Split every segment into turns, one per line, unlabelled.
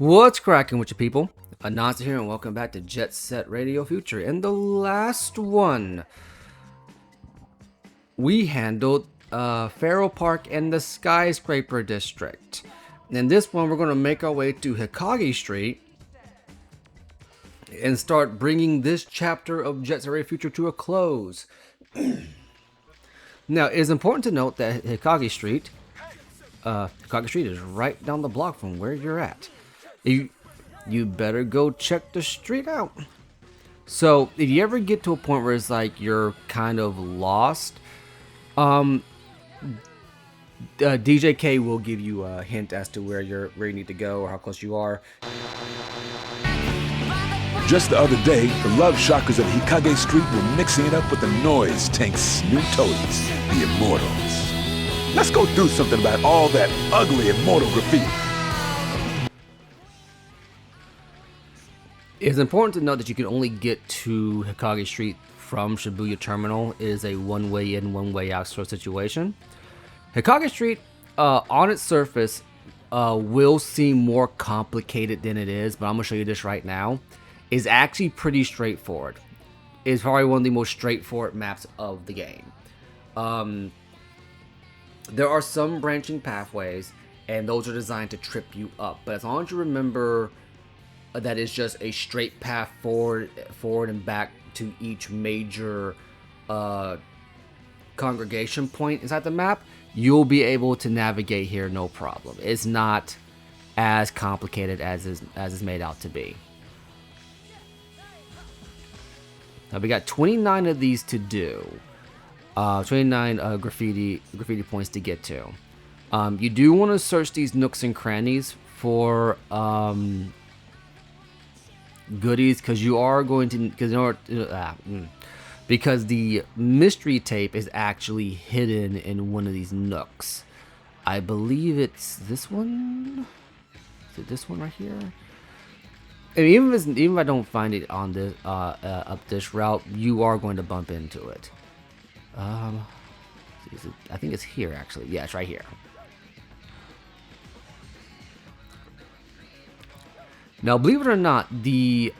What's cracking with you people? Anansi here and welcome back to Jet Set Radio Future. In the last one, we handled Faro Park and the Skyscraper District. In this one, we're going to make our way to Hikage Street and start bringing this chapter of Jet Set Radio Future to a close. Now, it is important to note that Hikage Street is right down the block from where you're at. You better go check the street out. So if you ever get to a point where it's like you're kind of lost, DJK will give you a hint as to where you need to go or how close you are.
Just the other day, the love shockers of Hikage Street were mixing it up with the noise tank's new toadies, the Immortals. Let's go do something about all that ugly Immortal graffiti.
It's important to note that you can only get to Hikage Street from Shibuya Terminal. It is a one-way in, one-way out sort of situation. Hikage Street, on its surface, will seem more complicated than it is, but I'm going to show you this right now. It's actually pretty straightforward. It's probably one of the most straightforward maps of the game. There are some branching pathways, and those are designed to trip you up. But as long as you remember that it's just a straight path forward and back to each major congregation point inside the map, you'll be able to navigate here no problem. It's not as complicated as is made out to be. Now we got 29 of these to do. 29 graffiti points to get to. You do want to search these nooks and crannies for goodies, because you are going to because the mystery tape is actually hidden in one of these nooks. I believe it's this one. Is it this one right here? And even if I don't find it on this up this route, you are going to bump into it. I think it's here actually. Yeah, it's right here. Now, believe it or not, the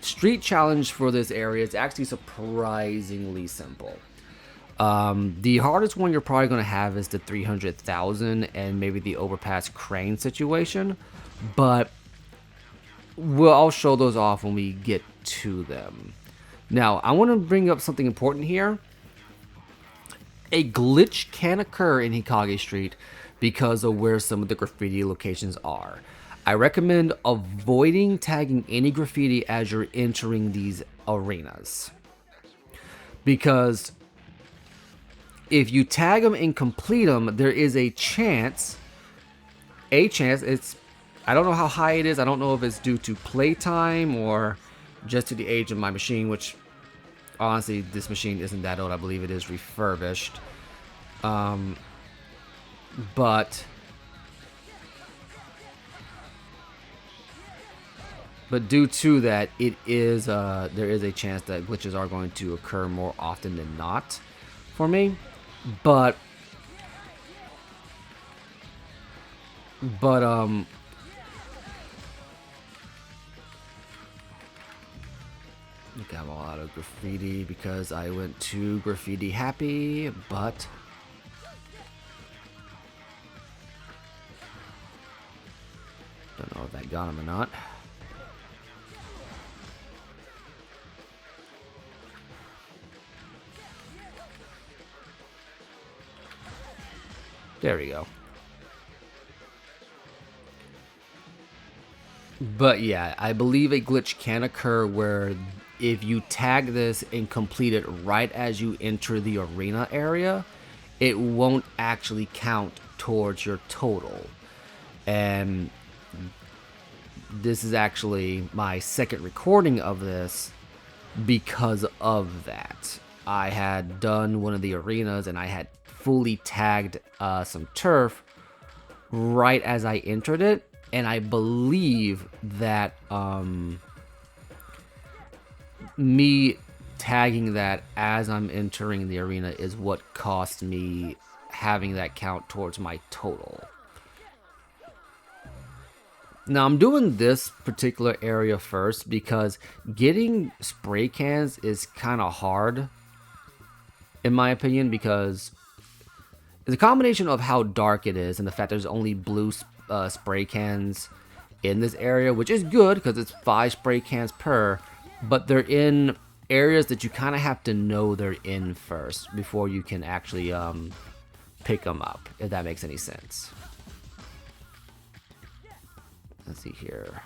street challenge for this area is actually surprisingly simple. The hardest one you're probably going to have is the 300,000 and maybe the overpass crane situation, but I'll show those off when we get to them. Now, I want to bring up something important here. A glitch can occur in Hikage Street because of where some of the graffiti locations are. I recommend avoiding tagging any graffiti as you're entering these arenas, because if you tag them and complete them, there is a chance, it's, I don't know how high it is. I don't know if it's due to playtime or just to the age of my machine, which honestly, this machine isn't that old. I believe it is refurbished. But due to that, it is there is a chance that glitches are going to occur more often than not for me. But look at a lot of graffiti because I went too graffiti happy, but don't know if that got him or not. There we go. But yeah, I believe a glitch can occur where if you tag this and complete it right as you enter the arena area, it won't actually count towards your total. And this is actually my second recording of this because of that. I had done one of the arenas and I had fully tagged some turf right as I entered it, and I believe that me tagging that as I'm entering the arena is what cost me having that count towards my total. Now I'm doing this particular area first because getting spray cans is kind of hard, in my opinion, because it's a combination of how dark it is and the fact there's only blue spray cans in this area, which is good because it's 5 spray cans per, but they're in areas that you kind of have to know they're in first before you can actually pick them up, if that makes any sense. Let's see here.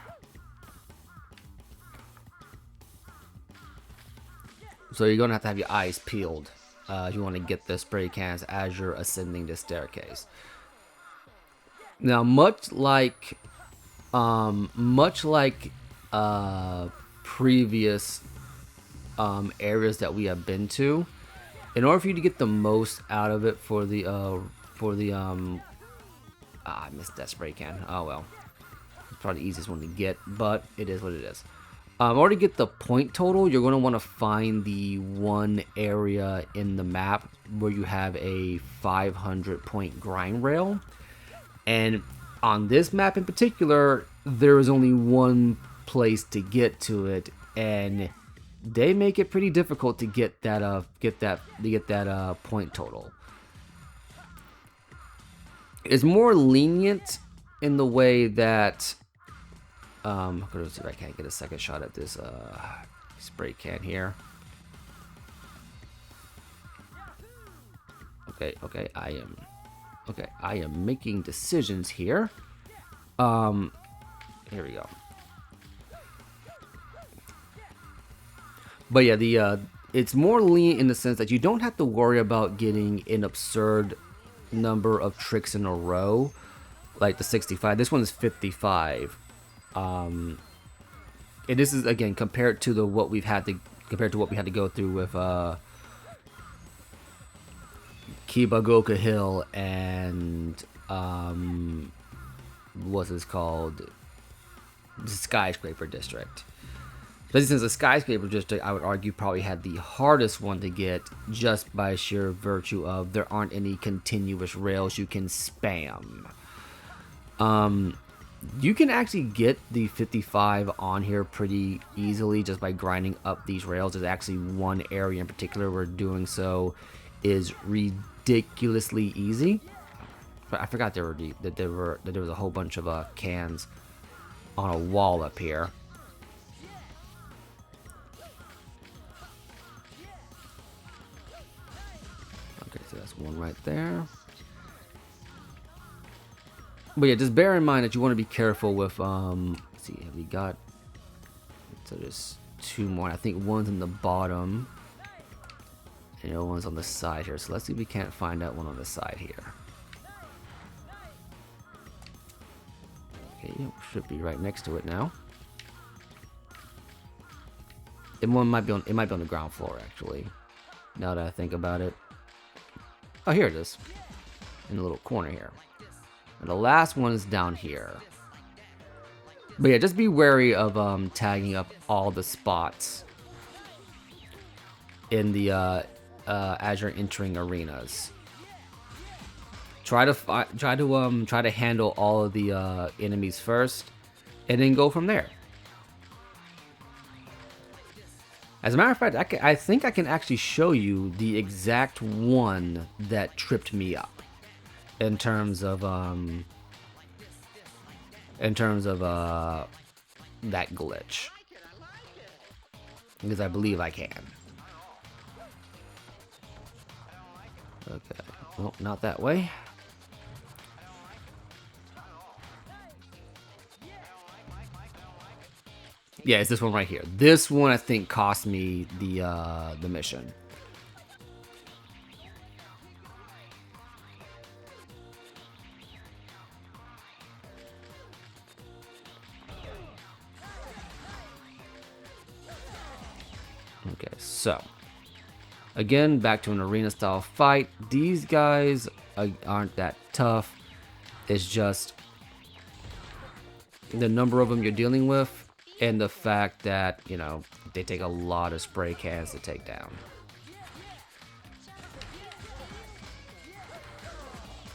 So you're gonna have to have your eyes peeled if you want to get the spray cans as you're ascending this staircase. Now, much like previous areas that we have been to, in order for you to get the most out of it I missed that spray can. Oh well. Probably the easiest one to get, but it is what it is. In order to get the point total, you're going to want to find the one area in the map where you have a 500 point grind rail. And on this map in particular, there is only one place to get to it, and they make it pretty difficult to get that point total. It's more lenient in the way that I'm gonna see if I can't get a second shot at this spray can here. Okay, I am making decisions here. Here we go. But yeah, it's more lenient in the sense that you don't have to worry about getting an absurd number of tricks in a row, like the 65. This one is 55. And this is again compared to what we had to go through with Kibagoka Hill and what's this called, the Skyscraper District. But since the Skyscraper District, I would argue, probably had the hardest one to get, just by sheer virtue of there aren't any continuous rails you can spam. You can actually get the 55 on here pretty easily just by grinding up these rails. There's actually one area in particular where doing so is ridiculously easy. But I forgot that there was a whole bunch of cans on a wall up here. Okay, so that's one right there. But yeah, just bear in mind that you want to be careful with, let's see, have we got, so there's 2 more. I think one's in the bottom, and the other one's on the side here. So let's see if we can't find that one on the side here. Okay, should be right next to it now. It might be on the ground floor, actually, now that I think about it. Oh, here it is, in the little corner here. And the last one is down here. But yeah, just be wary of tagging up all the spots in the as you're entering arenas. Try to handle all of the enemies first, and then go from there. As a matter of fact, I think I can actually show you the exact one that tripped me up. In terms of that glitch, because I believe I can. Okay, well, not that way. Yeah, it's this one right here. This one I think cost me the mission. Okay, so again, back to an arena style fight. These guys aren't that tough. It's just the number of them you're dealing with, and the fact that, you know, they take a lot of spray cans to take down.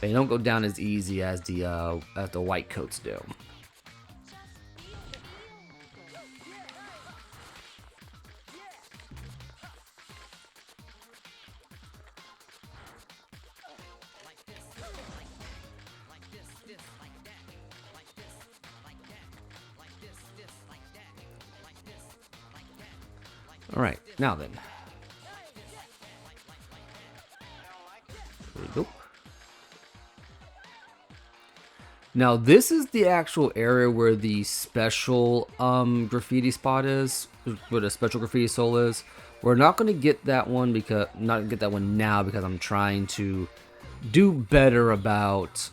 They don't go down as easy as the white coats do. All right, now then. There we go. Now this is the actual area where the special graffiti spot is, where the special graffiti soul is. We're not gonna get that one now because I'm trying to do better about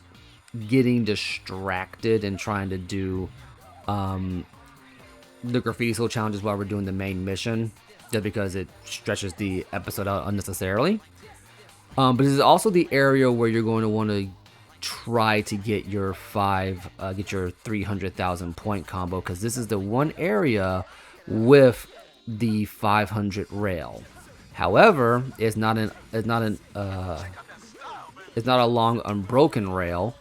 getting distracted and trying to do the graffiti soul challenges while we're doing the main mission, just because it stretches the episode out unnecessarily. But this is also the area where you're going to want to try to get your 300,000 point combo, because this is the one area with the 500 rail. However, it's not a long unbroken rail,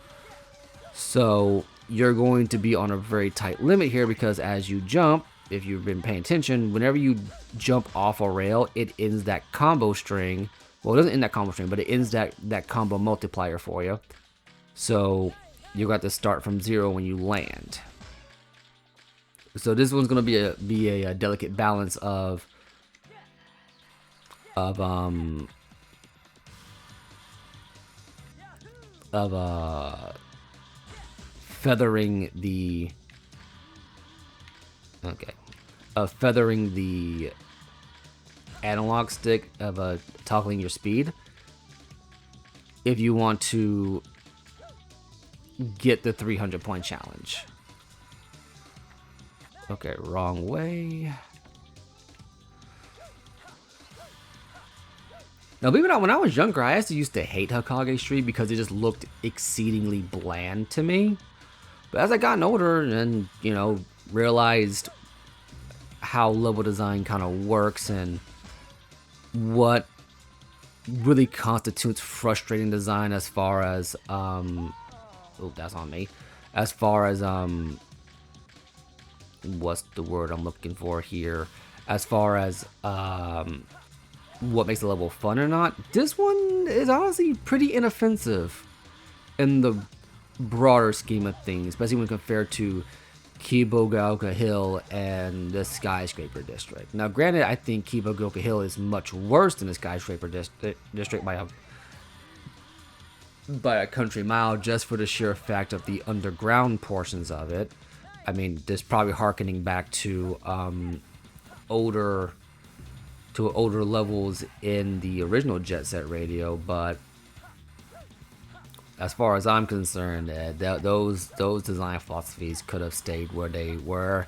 so you're going to be on a very tight limit here, because as you jump, if you've been paying attention, whenever you jump off a rail, it ends that combo string. Well, it doesn't end that combo string, but it ends that combo multiplier for you. So you got to start from 0 when you land. So this one's gonna be a delicate balance of feathering the analog stick, of toggling your speed if you want to get the 300 point challenge. Okay, wrong way. Now, believe it or not, when I was younger, I actually used to hate Hikage Street because it just looked exceedingly bland to me. But as I gotten older and, realized how level design kind of works and what really constitutes frustrating design, as far as that's on me, as far as what's the word I'm looking for here, as far as what makes the level fun or not, this one is honestly pretty inoffensive in the broader scheme of things, especially when compared to Kibogaoka Hill and the Skyscraper District. Now, granted, I think Kibogaoka Hill is much worse than the Skyscraper District by a country mile, just for the sheer fact of the underground portions of it. I mean, this probably harkening back to older levels in the original Jet Set Radio, but as far as I'm concerned, those design philosophies could have stayed where they were.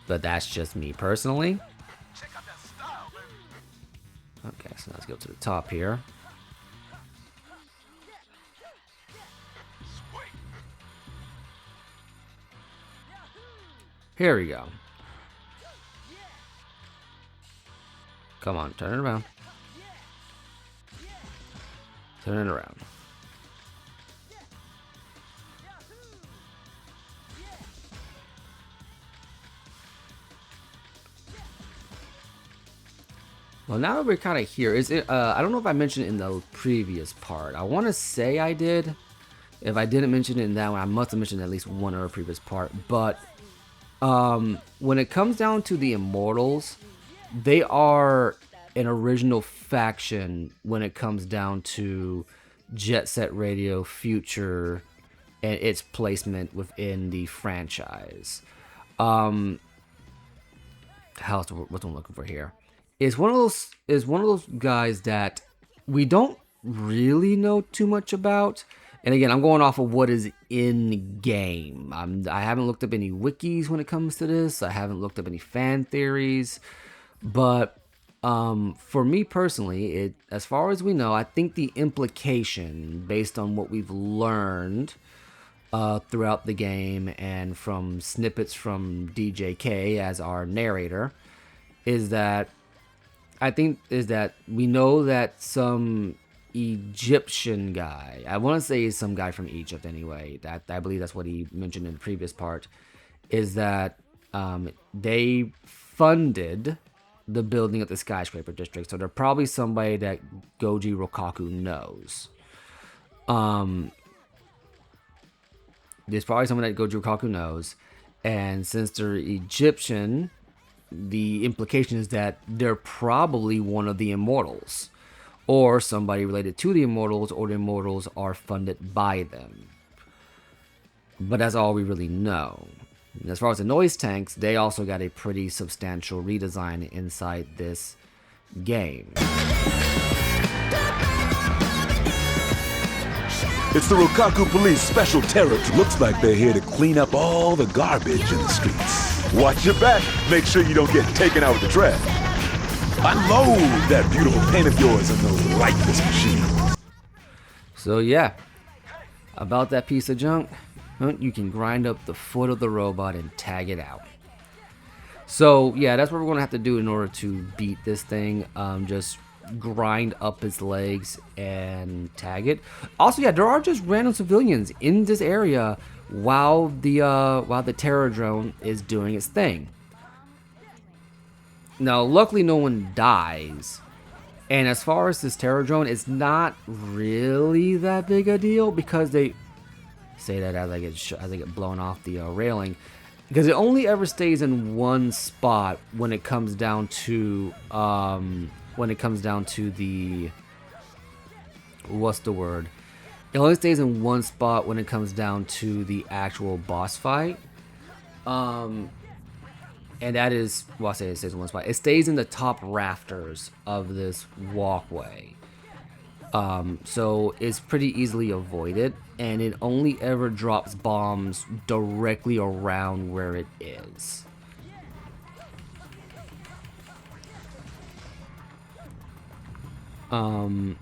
But that's just me personally. Okay, so let's go to the top here. Here we go. Come on, turn it around. Turn it around. Well, now that we're kind of here, is it? I don't know if I mentioned it in the previous part. I want to say I did. If I didn't mention it in that one, I must have mentioned at least one other previous part. But when it comes down to the Immortals, they are an original faction when it comes down to Jet Set Radio Future and its placement within the franchise. What's what I'm looking for here? Is one of those guys that we don't really know too much about. And again, I'm going off of what is in game. I haven't looked up any wikis when it comes to this. I haven't looked up any fan theories. But for me personally, as far as we know, I think the implication, based on what we've learned throughout the game and from snippets from DJK as our narrator, is that we know that some Egyptian guy, I want to say some guy from Egypt anyway, that I believe that's what he mentioned in the previous part, is that they funded the building of the Skyscraper District. So they're probably somebody that Goji Rokaku knows. There's probably someone that Goji Rokaku knows, and since they're Egyptian, the implication is that they're probably one of the Immortals, or somebody related to the Immortals, or the Immortals are funded by them. But that's all we really know. And as far as the noise tanks, they also got a pretty substantial redesign inside this game.
It's the Rokaku Police Special Terror. Looks like they're here to clean up all the garbage in the streets. Watch your back. Make sure you don't get taken out with the trash. Unload that beautiful paint of yours on those lifeless machines.
So yeah, about that piece of junk, you can grind up the foot of the robot and tag it out. So yeah, that's what we're gonna have to do in order to beat this thing. Just grind up its legs and tag it. Also, yeah, there are just random civilians in this area while the terror drone is doing its thing. Now, luckily, no one dies. And as far as this terror drone, it's not really that big a deal because they say that as I get blown off the railing, because it only ever stays in one spot when it comes down to the, what's the word? It only stays in one spot when it comes down to the actual boss fight. And that is, well, I say it stays in one spot. It stays in the top rafters of this walkway. So it's pretty easily avoided, and it only ever drops bombs directly around where it is. Now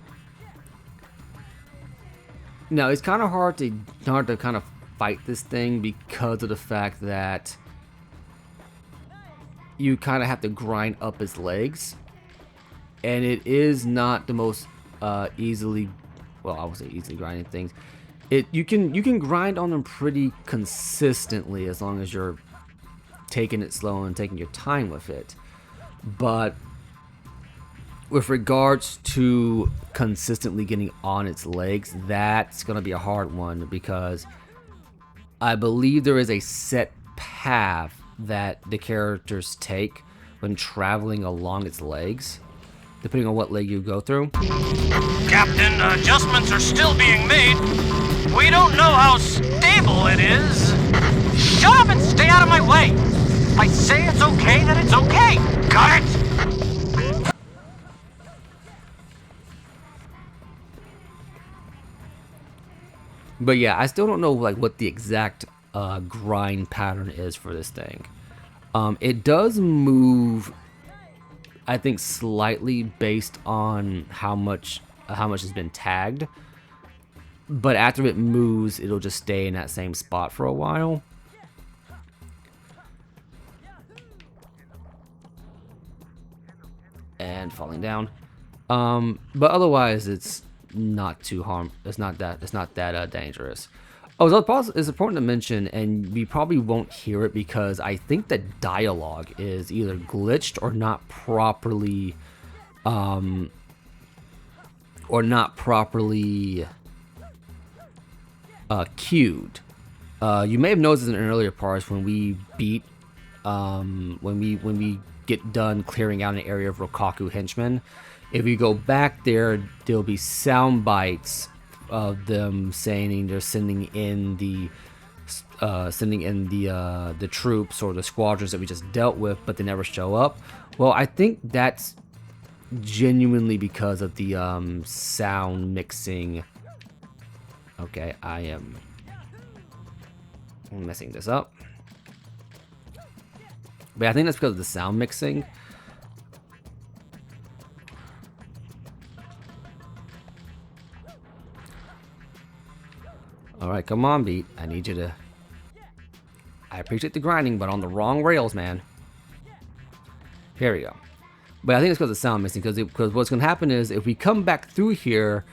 it's kind of hard to kind of fight this thing because of the fact that you kind of have to grind up its legs, and it is not the most easily, well, I would say easily grinding things. You can grind on them pretty consistently as long as you're taking it slow and taking your time with it. But with regards to consistently getting on its legs, that's gonna be a hard one, because I believe there is a set path that the characters take when traveling along its legs, depending on what leg you go through.
Captain, adjustments are still being made. We don't know how stable it is. Shut up and stay out of my way. If I say it's okay, then it's okay. Got it?
But yeah, I still don't know like what the exact grind pattern is for this thing. It does move, I think, slightly based on how much has been tagged. But after it moves, it'll just stay in that same spot for a while. And falling down. But otherwise, it's not too it's not that dangerous. Oh, so it's important to mention, and we probably won't hear it because I think the dialogue is either glitched or not properly queued. You may have noticed in earlier parts when we beat when we get done clearing out an area of Rokaku henchmen. If you go back there, there'll be sound bites of them saying they're sending in the troops or the squadrons that we just dealt with, but they never show up. Well, I think that's genuinely because of the sound mixing. Okay, I'm messing this up. But I think that's because of the sound mixing. Alright, come on, Beat. I need you to... I appreciate the grinding, but on the wrong rails, man. Here we go. But I think it's because of the sound mixing, because what's going to happen is, if we come back through here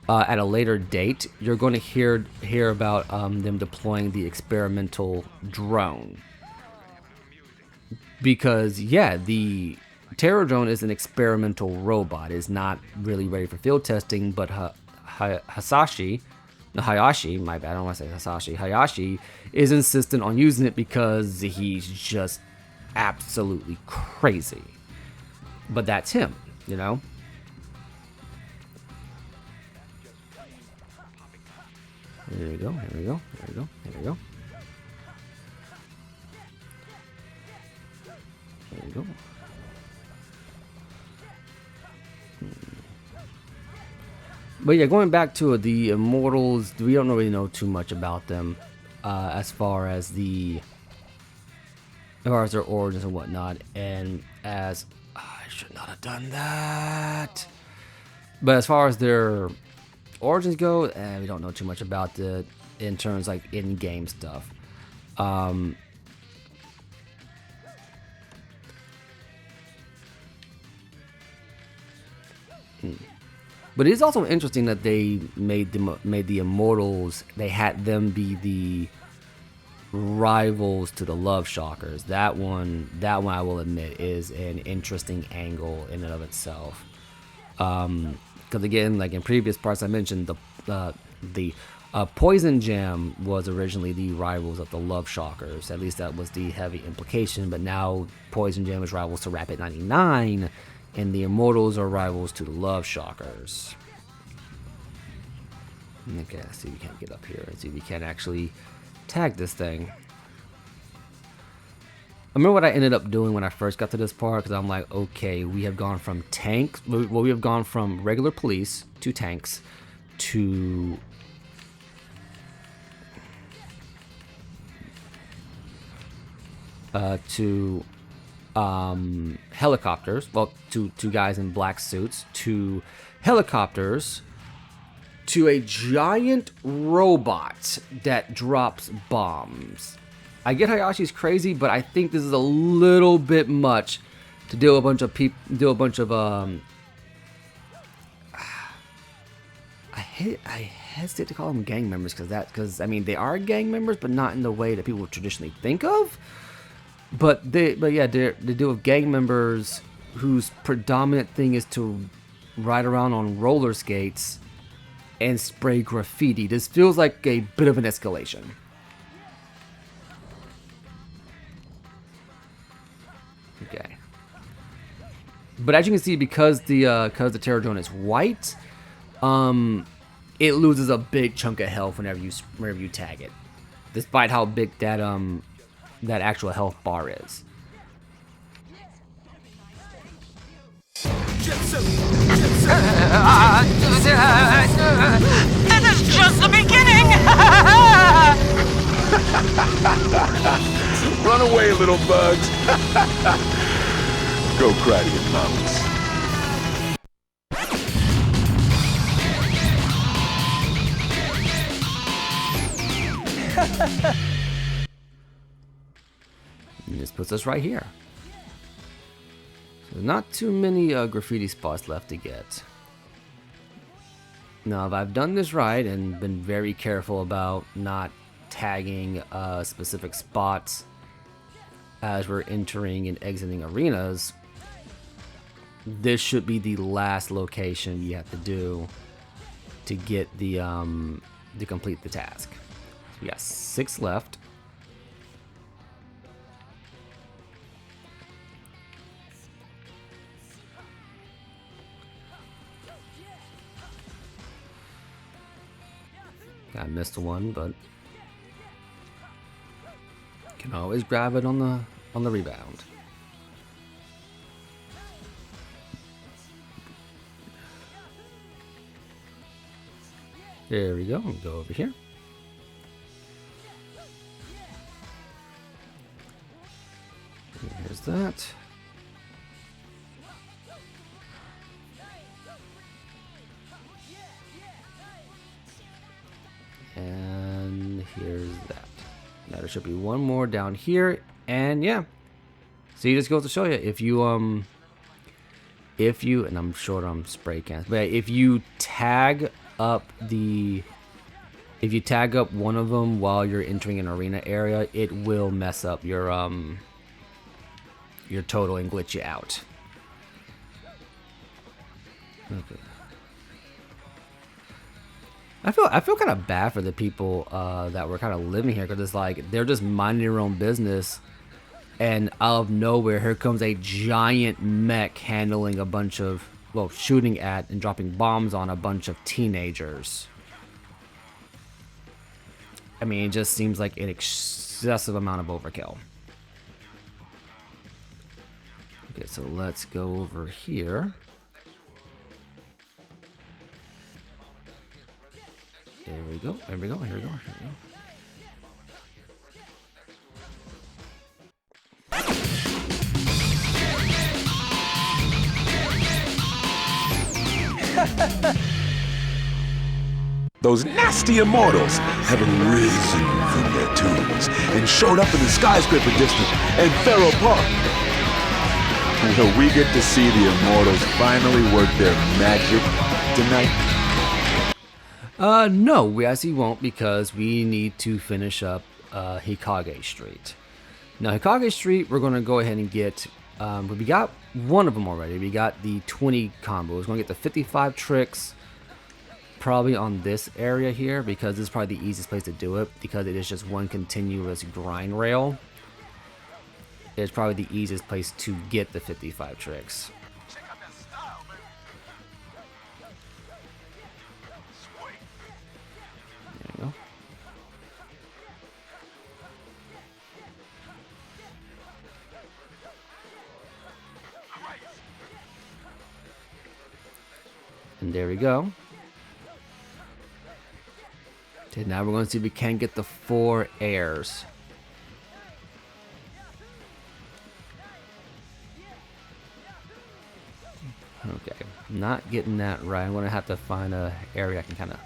at a later date, you're going to hear about them deploying the experimental drone. Because, yeah, the Terror drone is an experimental robot. It's not really ready for field testing, but Hayashi, my bad, I don't want to say Hayashi is insistent on using it because he's just absolutely crazy. But that's him, you know? Here we go, here we go, here we go, here we go. There we go. But yeah, going back to the Immortals, we don't really know too much about them as far as their origins and whatnot. And as I should not have done that. But as far as their origins go, we don't know too much about it in terms like in-game stuff. But it is also interesting that they made the Immortals. They had them be the rivals to the Love Shockers. That one I will admit is an interesting angle in and of itself. Because again, like in previous parts, I mentioned the Poison Gem was originally the rivals of the Love Shockers. At least that was the heavy implication. But now Poison Gem is rivals to Rapid 99. And the Immortals are rivals to the Love Shockers. Okay, let's see if we can't get up here and see if we can actually tag this thing. I remember what I ended up doing when I first got to this part, because I'm like, okay, we have gone from tanks, well, we have gone from regular police to tanks to helicopters, well, to guys in black suits, to helicopters, to a giant robot that drops bombs. I get Hayashi's crazy, but I think this is a little bit much to deal with a bunch of people, I hesitate to call them gang members because I mean they are gang members, but not in the way that people would traditionally think of. But they deal with gang members whose predominant thing is to ride around on roller skates and spray graffiti. This feels like a bit of an escalation. Okay. But as you can see, because the Terror Drone is white, it loses a big chunk of health whenever you tag it, despite how big that actual health bar is.
This is just the beginning!
Run away, little bugs. Go cry to your mamas.
And this puts us right here. So not too many graffiti spots left to get. Now, if I've done this right and been very careful about not tagging specific spots as we're entering and exiting arenas, this should be the last location you have to do to get the to complete the task. So we got 6 left. I missed one, but can always grab it on the rebound. There we go. We'll go over here. Here's that. And here's that. Now there should be one more down here, and yeah. So you just goes to show you if you and I'm short on spray cans, but if you tag up one of them while you're entering an arena area, it will mess up your total and glitch you out. Okay. I feel kind of bad for the people that were kind of living here, because it's like they're just minding their own business and out of nowhere, here comes a giant mech handling a bunch of, well, shooting at and dropping bombs on a bunch of teenagers. I mean, it just seems like an excessive amount of overkill. Okay, so let's go over here. There we go, there we go, here we go, here we go.
Those nasty immortals have risen from their tombs and showed up in the skyscraper district and Faro Park. Will we get to see the immortals finally work their magic tonight?
No, we actually won't, because we need to finish up Hikage Street. Now, Hikage Street, we're going to go ahead and get, we got one of them already. We got the 20 combo. We're going to get the 55 tricks probably on this area here, because this is probably the easiest place to do it, because it is just one continuous grind rail. It's probably the easiest place to get the 55 tricks. There you go. And there we go. Okay, now we're going to see if we can get the 4 airs. Okay, not getting that right. I'm going to have to find a area I can kind of...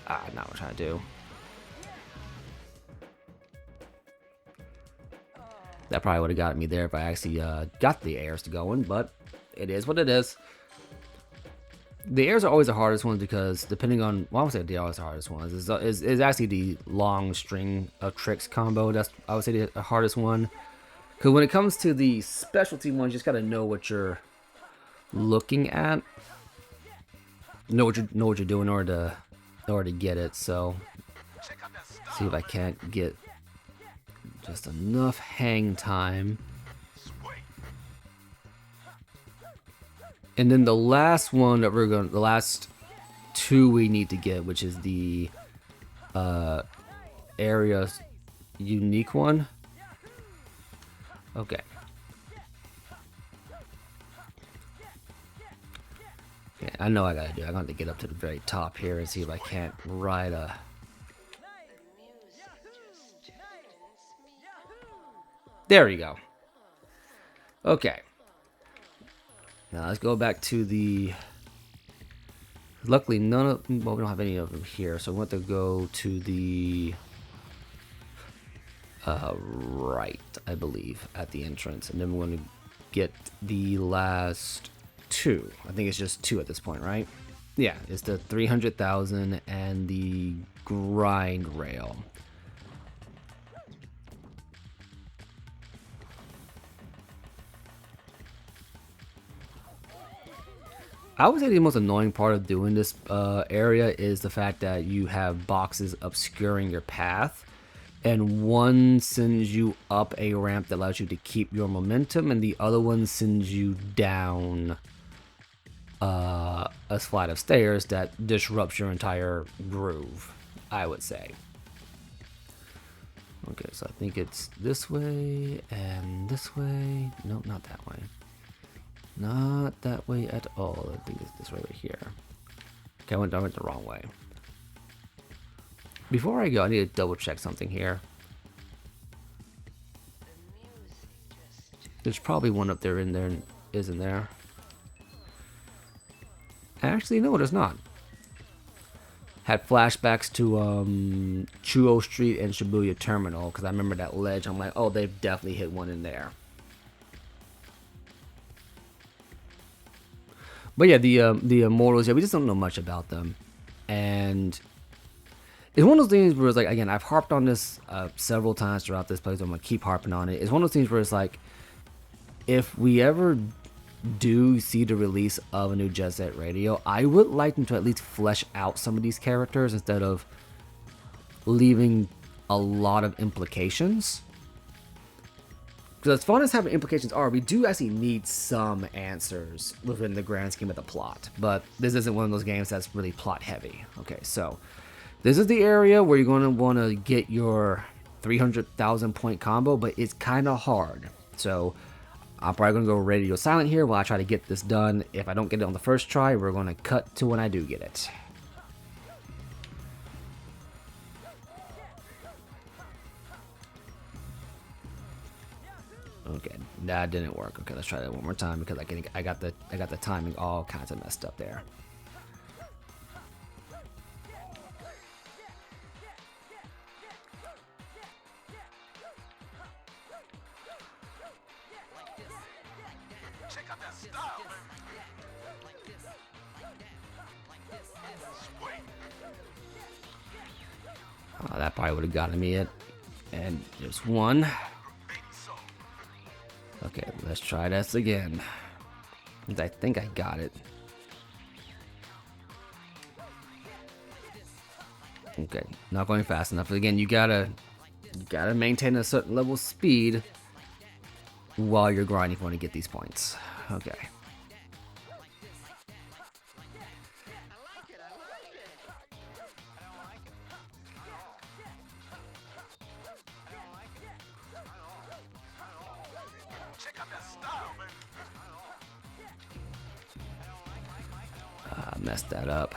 not what I'm trying to do. That probably would have got me there if I actually got the airs to going, but it is what it is. The airs are always the hardest ones, because depending on, well, I would say they're always the hardest ones. Is actually the long string of tricks combo. That's, I would say, the hardest one. Because when it comes to the specialty ones, you just gotta know what you're looking at, know what you're doing in order to get it. So, see if I can't get just enough hang time. And then the last one that the last 2 we need to get, which is the area unique one. Okay. Okay, I know I gotta do. I'm going to get up to the very top here and see if I can't ride a... There we go. Okay. Now let's go back to the... Luckily, none of... Well, we don't have any of them here, so we want to go to the... right, I believe, at the entrance. And then we're going to get the last 2. I think it's just 2 at this point, right? Yeah, it's the 300,000 and the grind rail. I would say the most annoying part of doing this area is the fact that you have boxes obscuring your path, and one sends you up a ramp that allows you to keep your momentum, and the other one sends you down a flight of stairs that disrupts your entire groove, I would say. Okay, so I think it's this way and this way. Nope, not that way. Not that way at all. I think it's this way right here. Okay, I went the wrong way. Before I go, I need to double check something here. There's probably one up there in there, isn't there? Actually, no, there's not. Had flashbacks to Chuo Street and Shibuya Terminal, because I remember that ledge. I'm like, oh, they've definitely hit one in there. But yeah, the immortals, yeah, we just don't know much about them, and it's one of those things where it's like, again, I've harped on this several times throughout this playthrough. I'm gonna keep harping on it. It's one of those things where it's like, if we ever do see the release of a new Jet Set Radio, I would like them to at least flesh out some of these characters instead of leaving a lot of implications. Because as fun as having implications are, we do actually need some answers within the grand scheme of the plot. But this isn't one of those games that's really plot heavy. Okay, so this is the area where you're going to want to get your 300,000 point combo, but it's kind of hard. So I'm probably going to go radio silent here while I try to get this done. If I don't get it on the first try, we're going to cut to when I do get it. Okay, that didn't work. Okay, let's try that one more time because I got the timing all kinds of messed up there.
Check out that style, baby.
Oh, that probably would have gotten me it. And there's one. Okay, let's try this again. I think I got it. Okay, not going fast enough. Again, you gotta maintain a certain level of speed while you're grinding if you want to get these points. Okay.
Check out that style, baby.
Messed that up.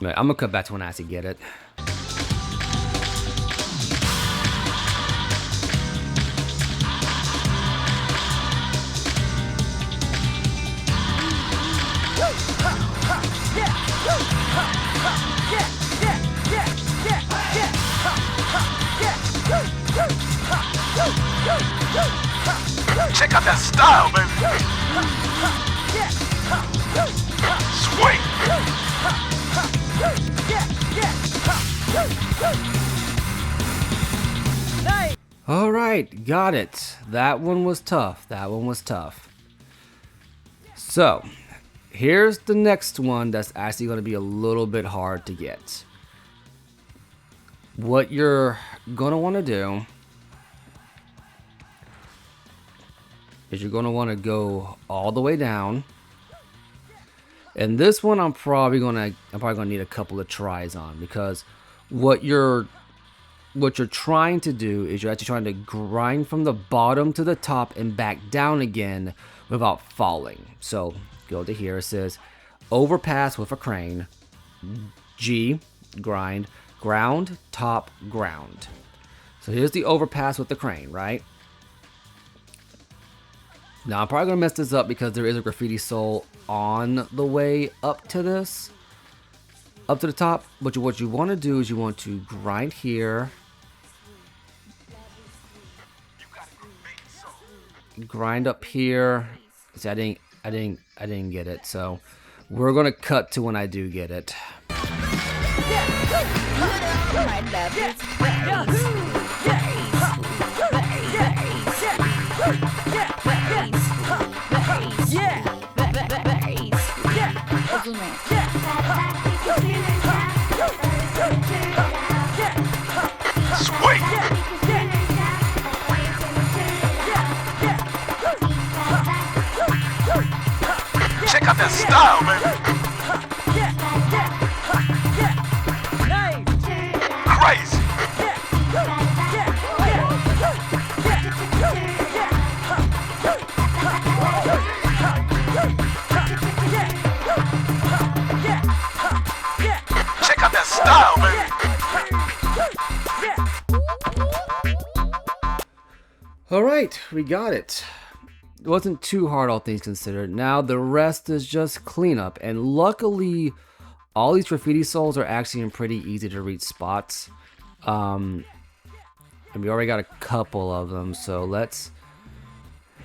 I'm gonna cut back to when I actually get it.
Check out that style, baby. Swing.
All right, got it. That one was tough. That one was tough. So, here's the next one that's actually going to be a little bit hard to get. What you're going to want to do is you're going to want to go all the way down. And this one I'm probably going to need a couple of tries on, because what you're trying to do is you're actually trying to grind from the bottom to the top and back down again without falling. So go to here, it says overpass with a crane, G, grind, ground, top, ground. So here's the overpass with the crane, right? Now I'm probably gonna mess this up because there is a graffiti soul on the way up to this, up to the top. But what you want to do is you want to grind here, grind up here. See, I didn't get it, so we're gonna cut to when I do get it.
Swing. Check out that style, baby. Crazy. Check out that style, baby.
All right, we got it. It wasn't too hard, all things considered. Now the rest is just cleanup, and luckily all these graffiti souls are actually in pretty easy to reach spots. And we already got a couple of them, so let's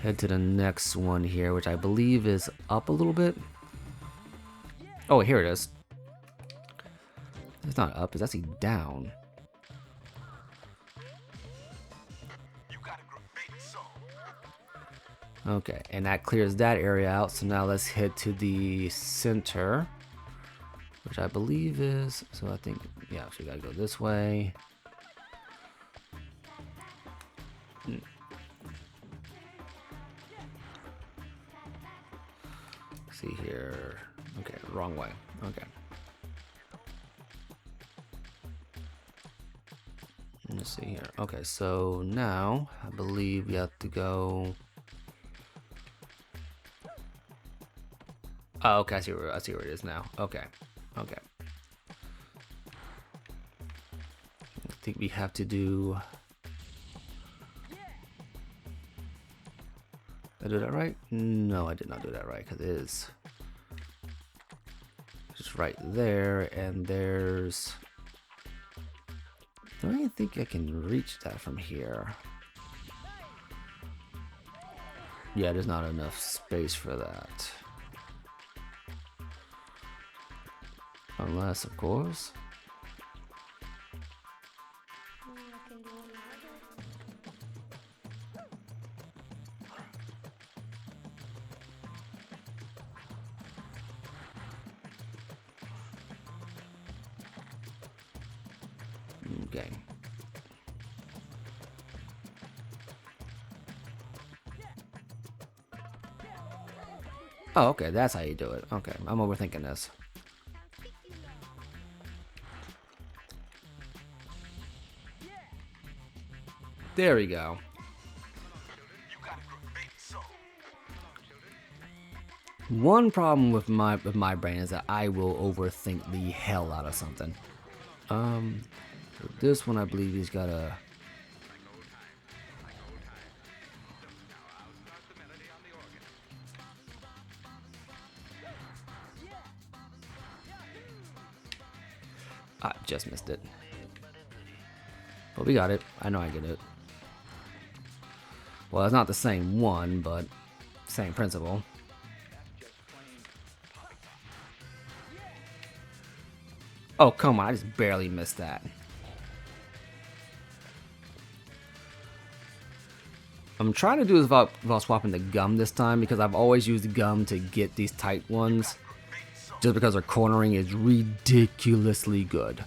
head to the next one here, which I believe is up a little bit. Oh, here it is. It's not up, it's actually down. Okay, and that clears that area out. So now let's head to the center, which I believe is, so I think, yeah, so we gotta go this way. See here. Okay, wrong way. Okay. Let's see here. Okay, so now I believe we have to go. Oh, okay, I see where it is now. Okay. Okay. I think we have to do. Did I do that right? No, I did not do that right, because it is just right there, and there's. I don't even think I can reach that from here. Yeah, there's not enough space for that. Unless, of course. Okay. Oh, okay, that's how you do it. Okay, I'm overthinking this. There we go. One problem with my brain is that I will overthink the hell out of something. So this one I believe he's got a. I just missed it. But we got it. I know I get it. Well, it's not the same one, but same principle. Oh, come on. I just barely missed that. I'm trying to do this without swapping the gum this time, because I've always used the gum to get these tight ones. Just because their cornering is ridiculously good.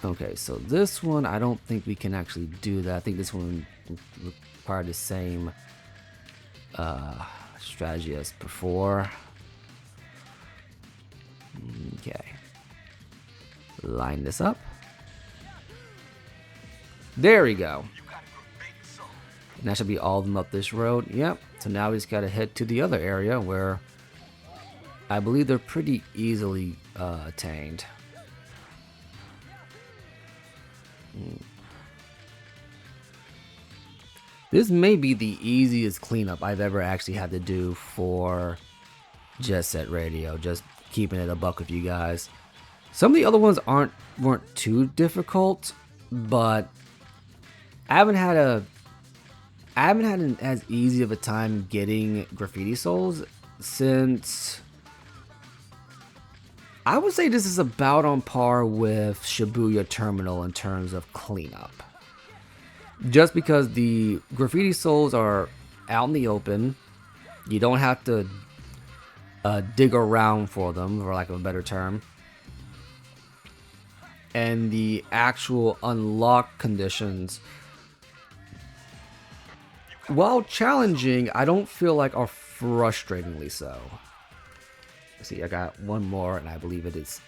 Okay, so this one, I don't think we can actually do that. I think this one required the same strategy as before. Okay. Line this up. There we go. And that should be all of them up this road. Yep. So now we just got to head to the other area where I believe they're pretty easily attained. This may be the easiest cleanup I've ever actually had to do for Jet Set Radio. Just keeping it a buck with you guys. Some of the other ones weren't too difficult, but I haven't had as easy of a time getting graffiti souls since. I would say this is about on par with Shibuya Terminal in terms of cleanup. Just because the graffiti souls are out in the open, you don't have to dig around for them, for lack of a better term. And the actual unlock conditions, while challenging, I don't feel like are frustratingly so. See, I got one more, and I believe it is.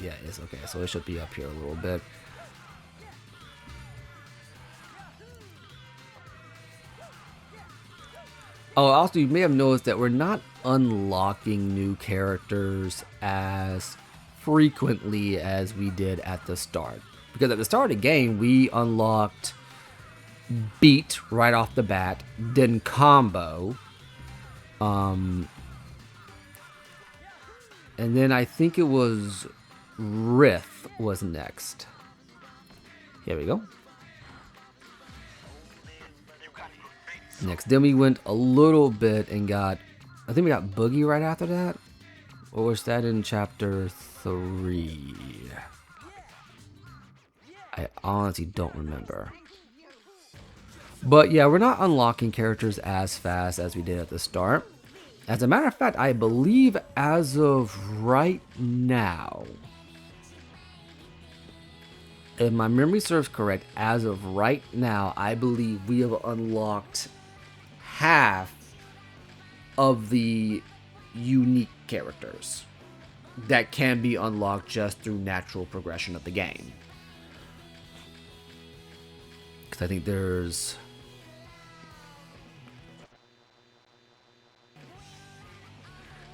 Yeah, it's okay. So it should be up here a little bit. Oh, also, you may have noticed that we're not unlocking new characters as frequently as we did at the start. Because at the start of the game, we unlocked Beat right off the bat, then Combo. And then I think it was Rith was next. Here we go. Next, then we went a little bit and got, I think we got Boogie right after that. Or was that in chapter 3? I honestly don't remember. But yeah, we're not unlocking characters as fast as we did at the start. As a matter of fact, I believe as of right now, if my memory serves correct, as of right now, I believe we have unlocked half of the unique characters that can be unlocked just through natural progression of the game. Because I think there's...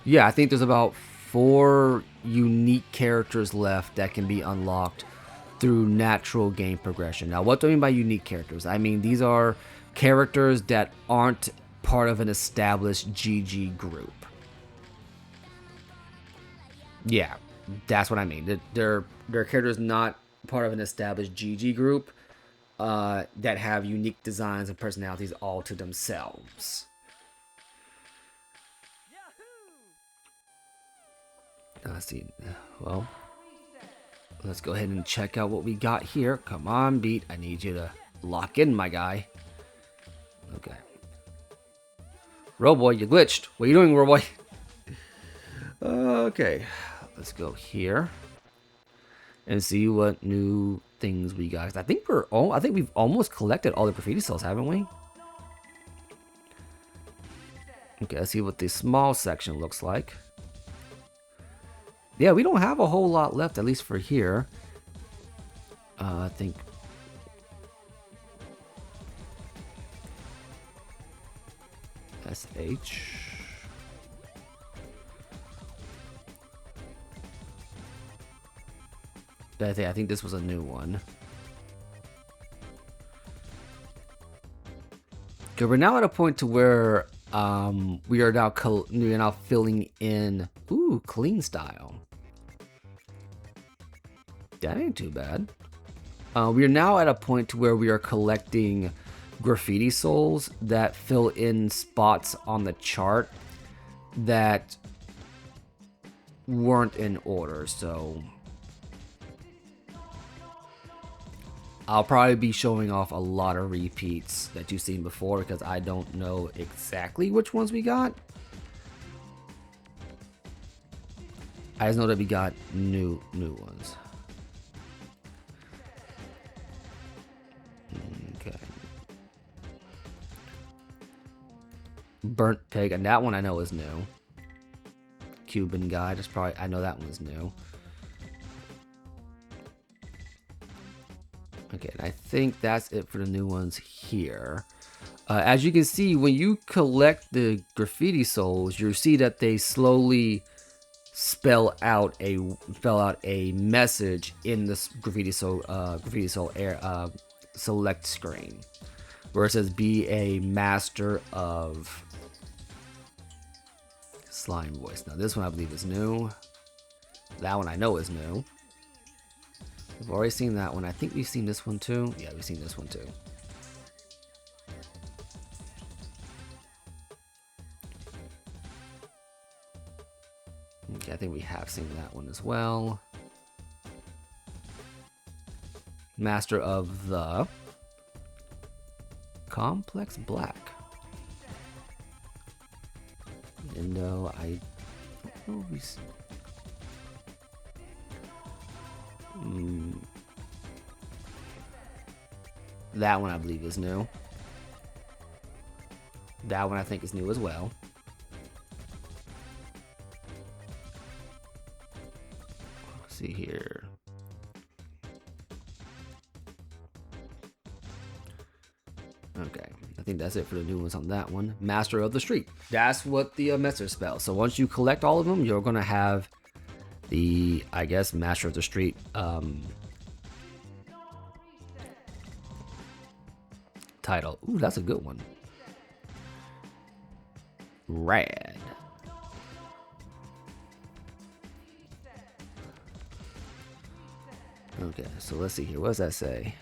yeah, I think there's about 4 unique characters left that can be unlocked through natural game progression. Now, what do I mean by unique characters? I mean, these are characters that aren't part of an established GG group. Yeah, that's what I mean. They're characters not part of an established GG group that have unique designs and personalities all to themselves. Let's see. Well, let's go ahead and check out what we got here. Come on, Beat. I need you to lock in, my guy. Okay. Roboy, you glitched. What are you doing, Roboy? Okay. Let's go here and see what new things we got. I think we've almost collected all the graffiti cells, haven't we? Okay, let's see what the small section looks like. Yeah, we don't have a whole lot left, at least for here. I think... SH... I think this was a new one. Okay, we're now at a point to where we are now filling in clean style. That ain't too bad. We are now at a point to where we are collecting graffiti souls that fill in spots on the chart that weren't in order, so I'll probably be showing off a lot of repeats that you've seen before because I don't know exactly which ones we got. I just know that we got new ones. Okay. Burnt pig, and that one I know is new. Cuban guy, I know that one's new. Okay, and I think that's it for the new ones here. As you can see, when you collect the graffiti souls, you see that they slowly spell out a message in this graffiti soul select screen, where it says "Be a master of slime voice." Now, this one I believe is new. That one I know is new. We've already seen that one. I think we've seen this one too. Yeah, we've seen this one too. Okay, I think we have seen that one as well. Master of the Complex Black. And no, I don't know if we see. That one I believe is new. That one I think is new as well. Let's see here. Okay, I think that's it for the new ones on that one. Master of the Street. That's what the message spells. So once you collect all of them, you're gonna have the, I guess, Master of the Street title. Ooh, that's a good one. Rad. Okay, so let's see here. What does that say?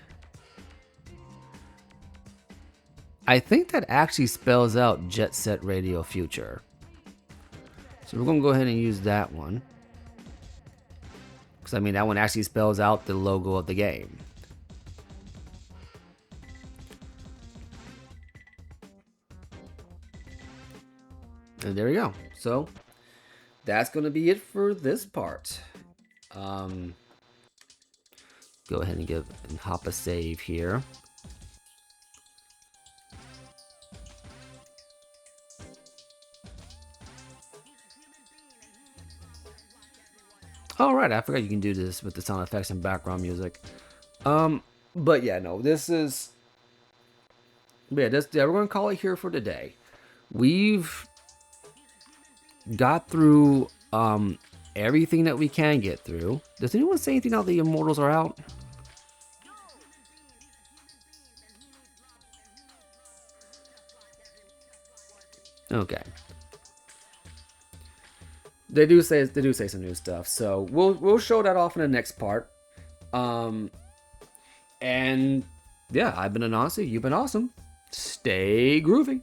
I think that actually spells out Jet Set Radio Future. So we're gonna go ahead and use that one. I mean, that one actually spells out the logo of the game. And there you go. So that's going to be it for this part. Go ahead and hop a save here. All right, I forgot you can do this with the sound effects and background music. But yeah, no, this is. Yeah, we're gonna call it here for today. We've got through everything that we can get through. Does anyone say anything now the immortals are out? Okay. They do say some new stuff, so we'll show that off in the next part. And yeah, I've been Anansi, you've been awesome. Stay groovy.